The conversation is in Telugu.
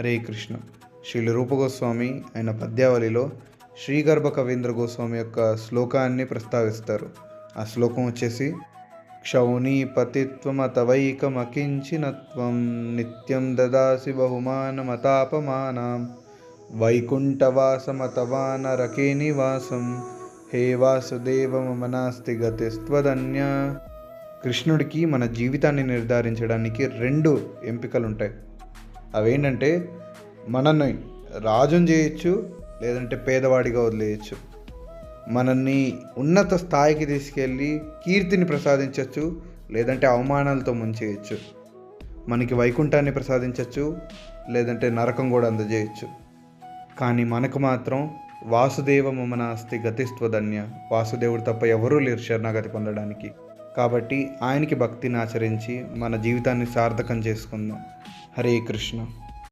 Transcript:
హరే కృష్ణ. శ్రీల రూపగోస్వామి ఆయన పద్యావళిలో శ్రీగర్భ కవీంద్ర గోస్వామి యొక్క శ్లోకాన్ని ప్రస్తావిస్తారు. ఆ శ్లోకం వచ్చేసి, క్షౌణీపతిత్వమతవైకమకించినత్వం నిత్యం దదాసి బహుమానమతాపమానాం వైకుంఠవాసమతవానరకే నివాసం హే వాసుదేవ మమ నాస్తి గతిస్త్వదన్య. కృష్ణుడికి మన జీవితాన్ని నిర్ధారించడానికి 2 ఎంపికలు ఉంటాయి. అవేంటంటే, మనల్ని రాజుని చేయొచ్చు, లేదంటే పేదవాడిగా వదిలేయచ్చు. మనల్ని ఉన్నత స్థాయికి తీసుకెళ్ళి కీర్తిని ప్రసాదించవచ్చు, లేదంటే అవమానాలతో ముంచేయచ్చు. మనకి వైకుంఠాన్ని ప్రసాదించవచ్చు, లేదంటే నరకం కూడా అందజేయచ్చు. కానీ మనకు మాత్రం వాసుదేవ మమ నాస్తి గతిస్త్వదన్య, వాసుదేవుడు తప్ప ఎవరూ లేరు శరణాగతి పొందడానికి. కాబట్టి ఆయనకి భక్తిని ఆచరించి మన జీవితాన్ని సార్థకం చేసుకుందాం. హరే కృష్ణ.